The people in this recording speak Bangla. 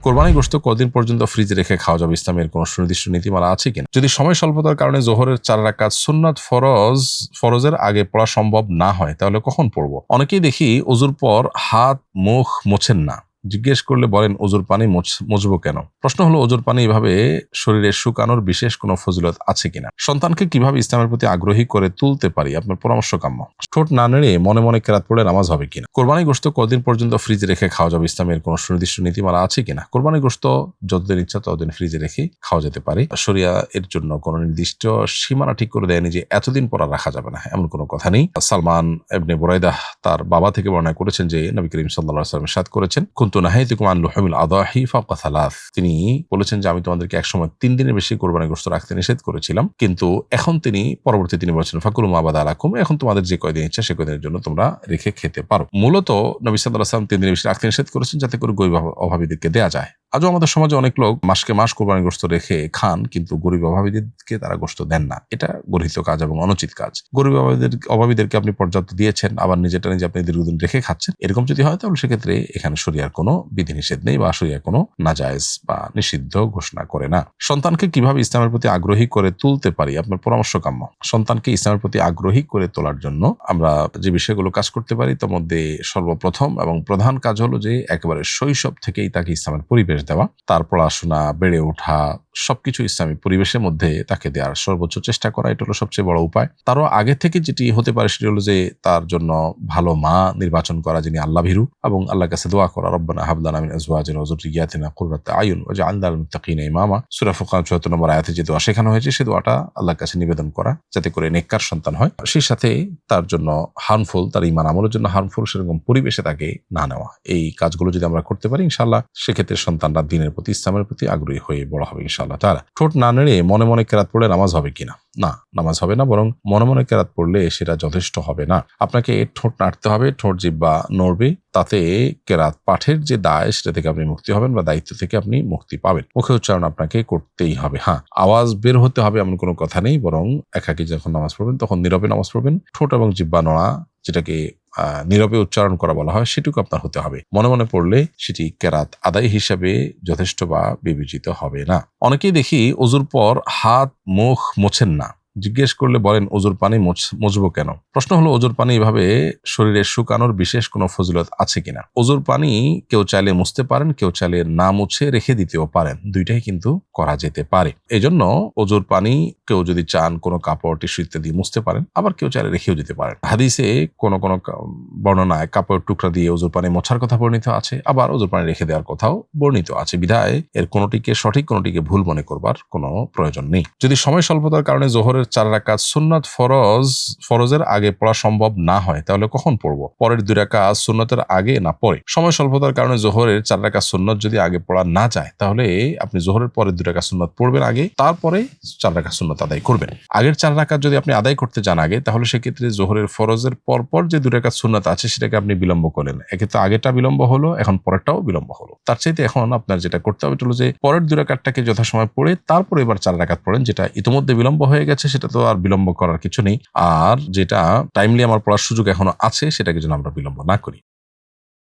কোরবানি গোশত কতদিন পর্যন্ত ফ্রিজে রেখে খাওয়া যাবে? ইসলামের কোনো সুনির্দিষ্ট নীতিমালা আছে কিনা? যদি সময় স্বল্পতার কারণে জোহরের 4 রাকাত সুন্নাত ফরজের আগে পড়া সম্ভব না হয় তাহলে কখন পড়বো? অনেকেই দেখি ওযুর পর হাত মুখ মোছেন না। জিজ্ঞেস করলে বলেন ওযুর পানি মুছবো কেন? প্রশ্ন হলো ওযুর পানি এভাবে শরীরে শুকানোর বিশেষ কোনো ফজিলত আছে কিনা? সন্তানকে কিভাবে ইসলামের প্রতি আগ্রহী করে তুলতে পারি? আপনার পরামর্শ কাম্য। ঠোঁট না নেড়ে মনে মনে কেরাত পড়লে নামাজ হবে কিনা? কোরবানি গোশত কতদিন পর্যন্ত ফ্রিজে রেখে খাওয়া যাবে? ইসলামের কোনো সুনির্দিষ্ট নীতিমালা আছে কিনা? কোরবানি গোশত যতদিন ইচ্ছা ততদিন ফ্রিজে রেখে খাওয়া যেতে পারে। শরিয়া এর জন্য কোনো নির্দিষ্ট সীমানা ঠিক করে দেয়নি যে এতদিন পর আর রাখা যাবে না, এমন কোনো কথা নেই। সালমান ইবনে বুরাইদাহ তার বাবা থেকে বর্ণনা করেছেন যে নবী করিম সাল্লাল্লাহু আলাইহি ওয়াসাল্লাম ইরশাদ করেছেন, কুনতু নাহাইতুকুম আন লুহুমিল আদাহি ফাওকা সালাস। তিনি বলেছেন যে আমি তোমাদেরকে একসময় 3 দিনের বেশি কোরবানি গোশত রাখতে নিষেধ করেছিলাম, কিন্তু এখন পরবর্তী তিনি বলেছেন ফাকুলু মা বাদা আলাকুম, এখন তোমাদের যে কয়দিন ইচ্ছা সে কয়দিনের জন্য তোমরা রেখে খেতে পারো। মূলত নবী সাল্লাল্লাহু আলাইহি ওয়াসাল্লাম 3 দিনের বেশি রাখতে নিষেধ করেছেন যাতে করে গরিব অভাবীদেরকে দেয়া যায়। আজও আমাদের সমাজে অনেক লোক মাসকে মাস কোরবানি গোশত রেখে খান, কিন্তু গরিব অভাবীদেরকে তারা গোশত দেন না। এটা গর্হিত কাজ এবং অনুচিত কাজ। গরিব অভাবীদেরকে আপনি পর্যাপ্ত দিয়েছেন, আবার নিজেরটা নিজে আপনি দীর্ঘদিন রেখে খাচ্ছেন, এরকম যদি হয় তাহলে সেক্ষেত্রে এখানে শরিয়ার কোনো বিধিনিষেধ নেই বা শরিয়া কোনো নাজায়েজ বা নিষিদ্ধ ঘোষণা করে না। সন্তানকে কিভাবে ইসলামের প্রতি আগ্রহী করে তুলতে পারি? আপনার পরামর্শ কাম্য। সন্তানকে ইসলামের প্রতি আগ্রহী করে তোলার জন্য আমরা যে বিষয়গুলো কাজ করতে পারি তার মধ্যে সর্বপ্রথম এবং প্রধান কাজ হলো যে একেবারে শৈশব থেকেই তাকে ইসলামের পরিবেশ দেওয়া, তার পড়াশোনা, বেড়ে ওঠা সবকিছু ইসলামী পরিবেশের মধ্যে তাকে দেওয়ার সর্বোচ্চ চেষ্টা করা, এটা হলো সবচেয়ে বড় উপায়। তারও আগে থেকে যেটি হতে পারে সেটি হলো যে তার জন্য ভালো মা নির্বাচন করা যিনি আল্লাহ ভীরু, এবং আল্লাহর কাছে দোয়া করা, রব্বানা হাব লানা মিন আজওয়াজিনা ওয়া যুররিয়াতিনা কুররাতা আয়ুন ওয়াজআলনা লিল মুত্তাকিনা ইমামা। সূরা ফুরকান ৭৪ নম্বর আয়াতে যে দোয়া শেখানো হয়েছে সে দোয়াটা আল্লাহর কাছে নিবেদন করা যাতে করে নেককার সন্তান হয়। সেই সাথে তার জন্য হার্মফুল, তার ঈমান আমলের জন্য হার্মফুল সেরকম পরিবেশে তাকে না নেওয়া। এই কাজগুলো যদি আমরা করতে পারি ইনশাআল্লাহ সেক্ষেত্রে সন্তানরা দ্বীনের প্রতি, ইসলামের প্রতি আগ্রহী হয়ে বড় হবে ইনশাআল্লাহ তাআলা। ঠোঁট না নেড়ে মনে মনে কেরাত পড়লে নামাজ হবে কিনা? না, নামাজ হবে না, বরং মনে মনে কেরাত পড়লে সেটা যথেষ্ট হবে না। আপনাকে ঠোঁট নাড়তে হবে, ঠোঁট জিহ্বা নড়বে, তাতে কেরাত পাঠের যে দায় সেটা থেকে আপনি মুক্তি হবেন বা দায়িত্ব থেকে আপনি মুক্তি পাবেন। মুখে উচ্চারণ আপনাকে করতেই হবে। হ্যাঁ, আওয়াজ বের হতে হবে এমন কোনো কথা নেই, বরং একাকী যখন নামাজ পড়বেন তখন নীরবে নামাজ পড়বেন। ঠোঁট এবং জিহ্বা নড়া, যেটাকে নীরবে উচ্চারণ করা বলা হয়, সেটুকু আপনার হতে হবে। মনে মনে পড়লে সেটি কেরাত আদায় হিসাবে যথেষ্ট বা বিবেচিত হবে না। অনেকেই দেখি ওযুর পর হাত মুখ মোছেন না। জিজ্ঞেস করলে বলেন ওযুর পানি মুছবো কেন? প্রশ্ন হলো ওযুর পানি এভাবে শরীরে শুকানোর বিশেষ কোনো ফজিলত আছে কিনা? ওযুর পানি কেউ চাইলে মুছতে পারেন, কেউ চাইলে না মুছে রেখে দিতেও পারেন, দুইটাই কিন্তু করা যেতে পারে। এজন্য ওযুর পানি কেউ যদি চান কোনো কাপড়, টিস্যু ইত্যাদি মুছতে পারেন, আবার কেউ চাইলে রেখেও দিতে পারেন। হাদিসে কোনো বর্ণনায় কাপড়ের টুকরা দিয়ে ওযুর পানি মোছার কথা বর্ণিত আছে, আবার ওযুর পানি রেখে দেওয়ার কথাও বর্ণিত আছে। বিধায় এর কোনোটিকে সঠিক কোনোটিকে ভুল মনে করবার কোনো প্রয়োজন নেই। যদি সময় স্বল্পতার কারণে জোহরের 4 রাকাত সুন্নাত ফরজের আগে পড়া সম্ভব না হয় তাহলে কখন পড়বো? পরের 2 রাকাত সুন্নতের আগে না পরে? সময় স্বল্পতার কারণে জোহরের 4 রাকাত সুন্নত যদি আগে পড়া না যায় তাহলে আপনি জোহরের পরের 2 রাকাত সুন্নত পড়বেন আগে, তারপরে 4 রাকাত সুন্নত আদায় করবেন। আগের 4 রাকাত যদি আপনি আদায় করতে যান আগে, তাহলে সেক্ষেত্রে জোহরের ফরজের পরপর যে 2 রাকাত সুন্নত আছে সেটাকে আপনি বিলম্ব করলেন। একে তো আগেটা বিলম্ব হলো, এখন পরেরটাও বিলম্ব হলো। তার চাইতে এখন আপনার যেটা করতে হবে হলো যে পরের 2 রাকাতটাকে যথাসময় পড়ে তারপরে এবার 4 রাকাত পড়েন। যেটা ইতিমধ্যে বিলম্ব হয়ে গেছে সেটা তো আর বিলম্ব করার কিছু নেই, আর যেটা টাইমলি আমার পড়ার সুযোগ এখনো আছে সেটাকে যেন আমরা বিলম্ব না করি।